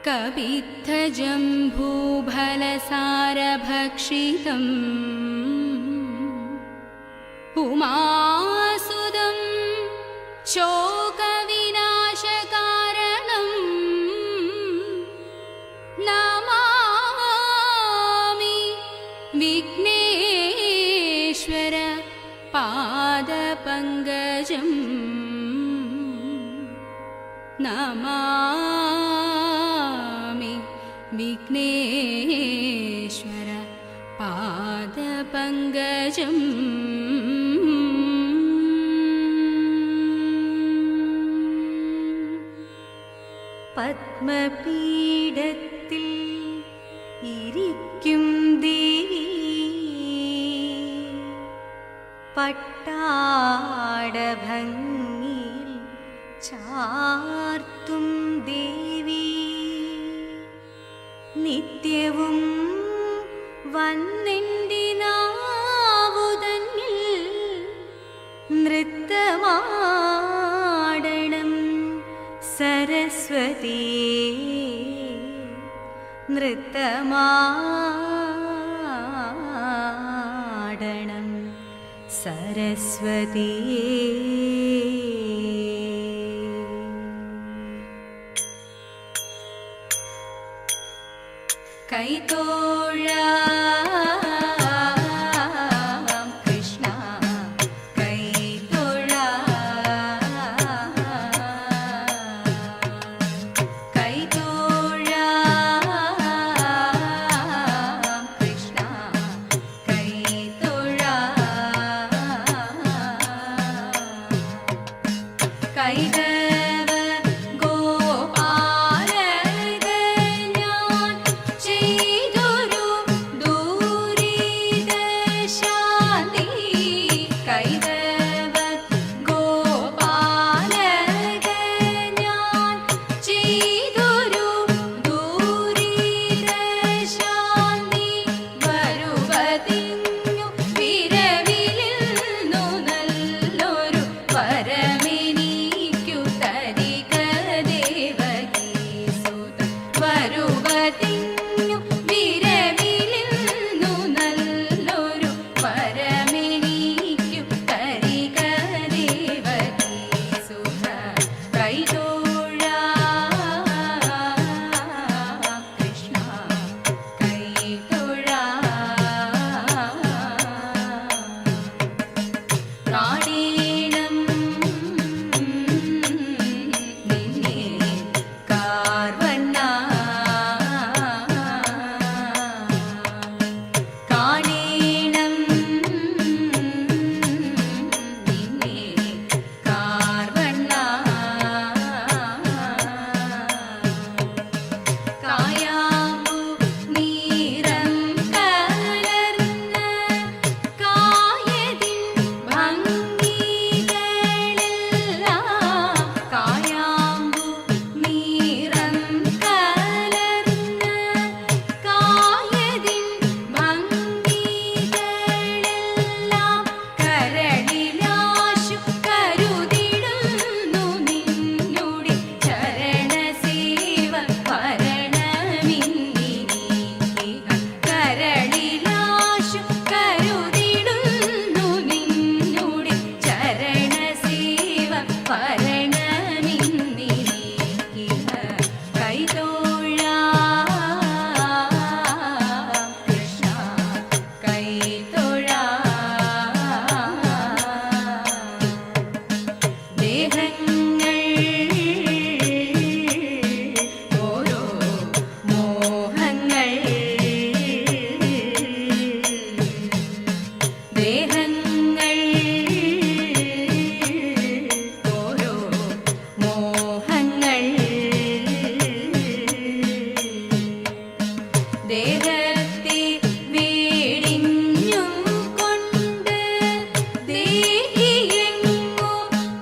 कवित्थजम्बूफलसारभक्षितम् उमासुदं शोकविनाशकारणं नमामि विघ्नेश्वर पादपङ्कजम् नमामि विघ्नेश्वर पादपङ्कजम् പത്മപീഠത്തിൽ ഇരിക്കും ദേവി പട്ടാടഭംഗിയിൽ ചാർത്തും ദേവി നിത്യവും വന്നെൻ്റെ നാവുതന്നിൽ നൃത്തമാടണം സരസ്വതി നൃത്തമാടണം സരസ്വതി കൈതോഴാം കൃഷ്ണ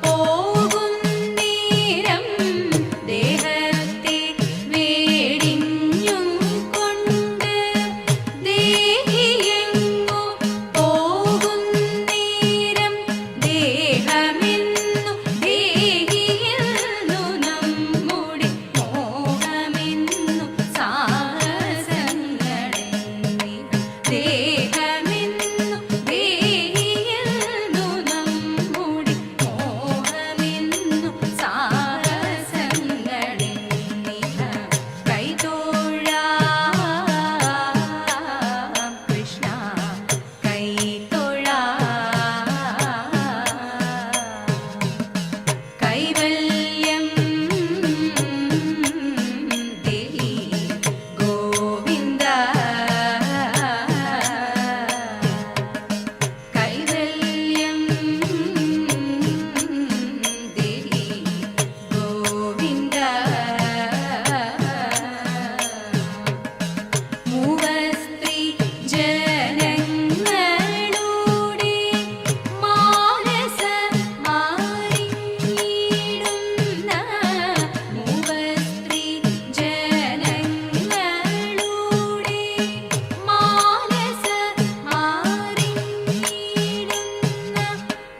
പോകുന്നു കൈവല്യം ദേഹി ഗോവിന്ദ കൈവല്യം ദേഹി ഗോവിന്ദ മൂവസ്ത്രീ ജനങ്ങളുടെ മാനസ മാറിയിടുന്ന മൂവസ്ത്രീ ജനങ്ങളുടെ മാനസ മാറിയിടുന്ന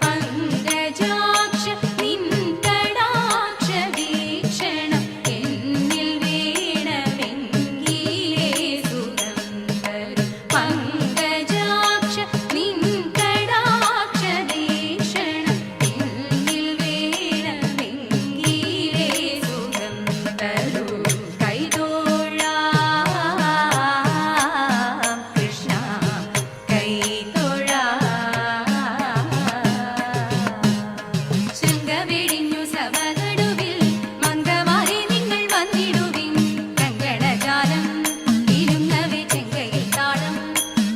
പങ്കജാക്ഷ നിൻ കടാക്ഷ വീക്ഷണം എന്നിൽ വീണമെങ്കിലേ സുഖം തരും പങ്കജാക്ഷ നിൻ കടാക്ഷ വീക്ഷണം എന്നിൽ വീണമെങ്കിലേ സുഖം തരൂ കൈതൊഴാം കൃഷ്ണ കൈതൊഴാം ശൃംഗവെടിഞ്ഞു സഭനടുവിൽ മംഗമാരെ നിങ്ങൾ വന്നിടുവിൻ കങ്കണജാലം ഇരുങ്ങവെ ചെങ്കയിൽ താളം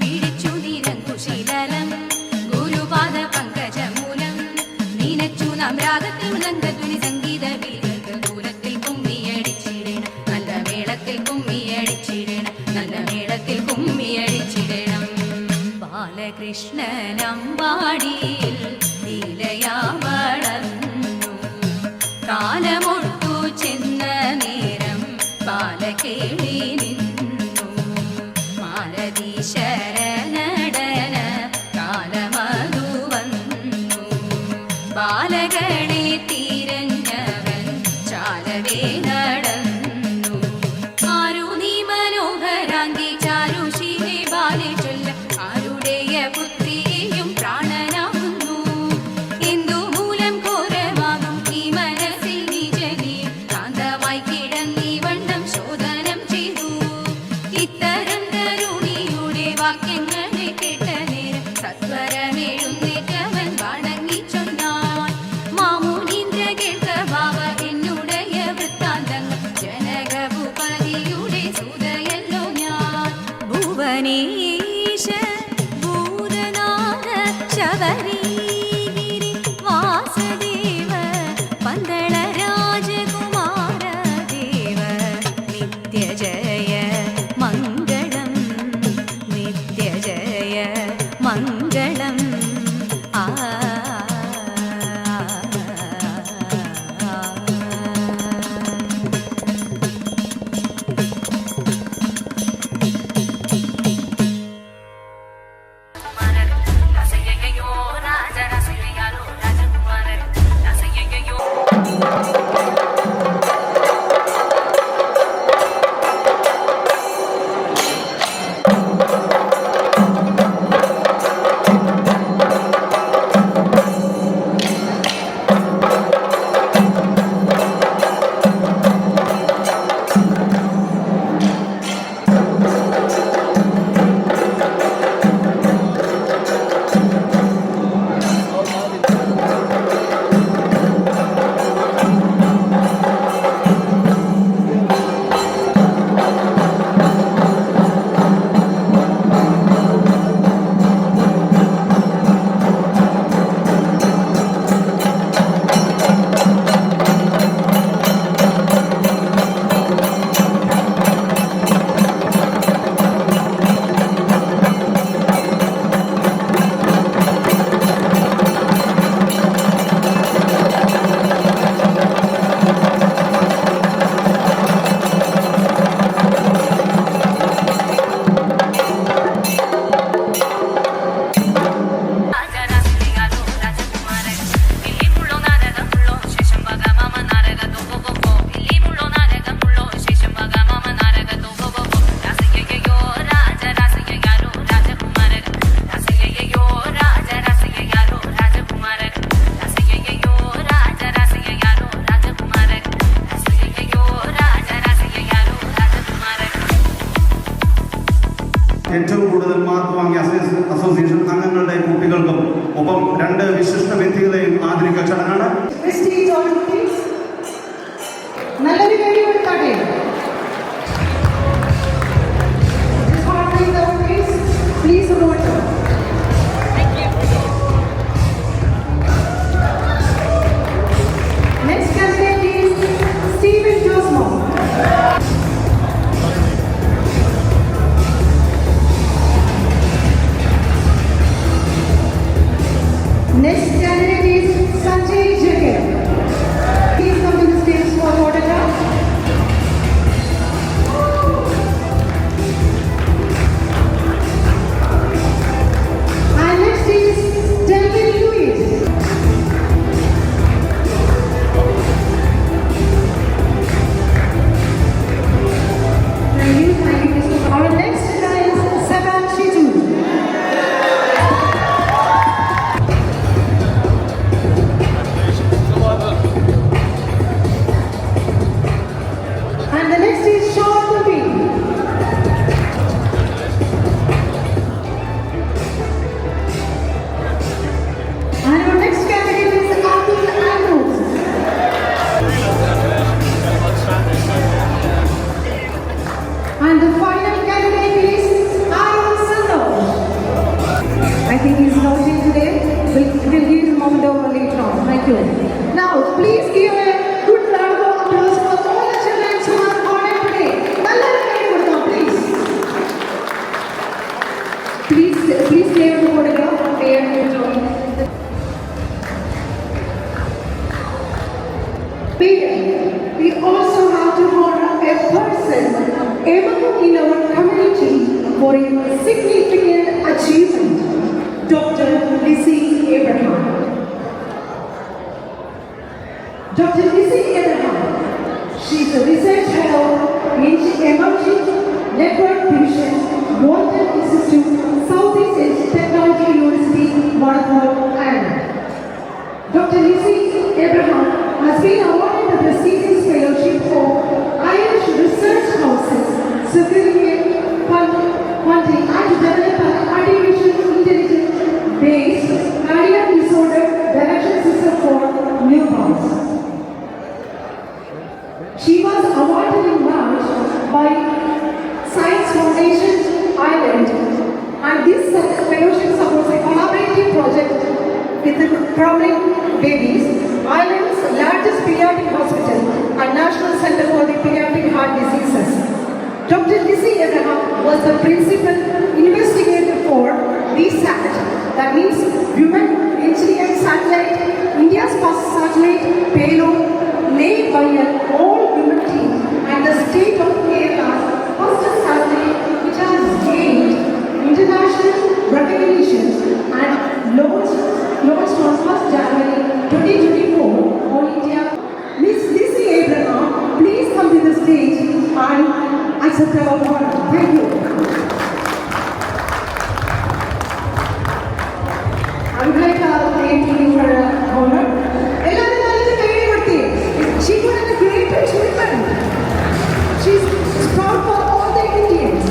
പിടിച്ചു നിരങ്കുശീലം ഗുരുപാദ പങ്കജമൂലം നീനച്ചു നാം രാഗത്തിൽ മൃദംഗധ്വനി സംഗീത വീരകൾ ദൂരത്തിൽ കുമ്മിയടിച്ചിടണം നല്ല മേളത്തിൽ കുമ്മിയടിച്ചിടണം നല്ല മേളത്തിൽ കുമ്മിയടിച്ചിടണം ബാലകൃഷ്ണനമ്പാടിയിൽ ലീലയാ വളർന്നു കാലമൊട്ടു ചെന്ന നേരം ബാലകേളി നിന്നു മാലതി ശരണടന കാലമതു വന്നു ബാലകളെ തിരഞ്ഞവൻ ചാലവേ നടന്നു ആരു നീ മനോഹരാങ്കി ചാരുശീലേ ബാലെ ചൊല്ല ആരുടെയ പുത്രിയെയും പ്രാണനാകുന്നു എന്തു മൂലം ഘോരമാകും ഈ മനസ്സിൽ നിജനെ കാന്തമായി കിടന്നീ വണ്ണം ശോധനം ചെയ്തു ഇത്തരം തരുണിയുടെ വാക്യങ്ങളെ കേട്ട നേരം സത്വരമെഴുന്നേറ്റവൻ വണങ്ങി ചൊന്നാൻ മാമുനീന്ദ്ര കേൾക്ക ഭാവ എന്നുടയ വൃത്താന്തങ്ങൾ Now, please give a good round of applause for all the children who are honored today. Please. Please stay on the photograph and join. We also have to honor a person among in our community for a significant achievement, Dr. Lizzie Abraham. Dr. Lizzie Abraham, she is a research fellow in Emerging Network Division, Walton Institute, Southeast Technology University, Martha's Island. Dr. Lizzie Abraham has been awarded the prestigious fellowship of Irish Research Council, securing funding and develop an artificial intelligence-based cardiac disorder direction system for newborns. She was awarded in March by Science Foundation Ireland, and this fellowship supports a collaborative project with the Crowley Babies, Ireland's largest pediatric hospital and National Center for the Pediatric Heart Diseases. Dr. Lizzie Abraham was the principal investigator for VSAT, that means Women Engineered Satellite, India's first satellite payload made by an all-women team, and the state of Kerala's first satellite which has gained international recognition and launched on 1st January 2024 on India. Miss Lizzie Abraham, please come to the stage and accept our honor. Thank you. I would like to thank you for her honor. She got a great achievement. She's proud for all the Indians.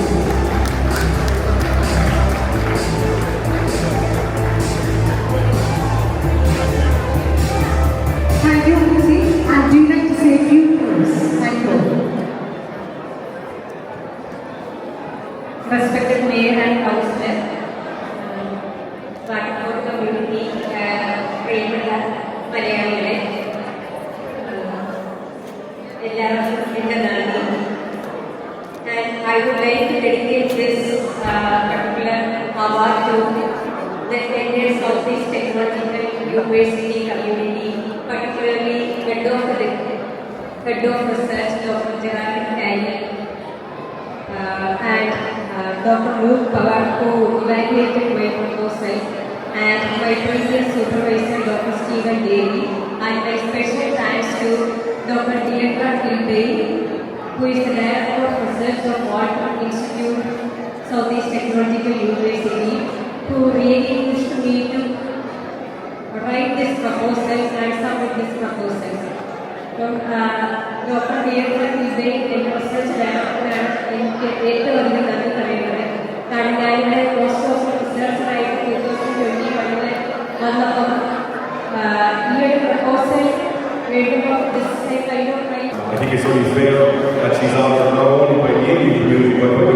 Thank you, Lizzie. And do you like to say a few words? Thank you. Respected Mayor and Councillor, Wadapur community, പ്രിയപ്പെട്ട മലയാളികളെ, എല്ലാവർക്കും എൻ്റെ നന്ദി. And I would like to dedicate this particular award to the entire Southeast Technological University community, particularly head of research, Dr. Gerard Daniel, and Dr. Luke Pawar, who evaluated my proposal, and my previous supervisor, Dr. Stephen Davey, and my special thanks to Dr. Deepa Kilday, who is the Director of Research of Walton Institute, Southeast Technological University, who really pushed me to write this proposal and submit this proposal. Dr. Deepa Kilday, the Research Director, എനിക്ക് ഏറ്റവും അധികം നന്ദി പറയുന്നത്. കാരണം ഞാനിവിടെ post of റിസർച്ചറായിട്ട് 2021 വന്നപ്പോൾ ഈ ഒരു proposal വേണ്ടുമ്പോൾ I think it's only fair that she's honored not only by the Indian community but by the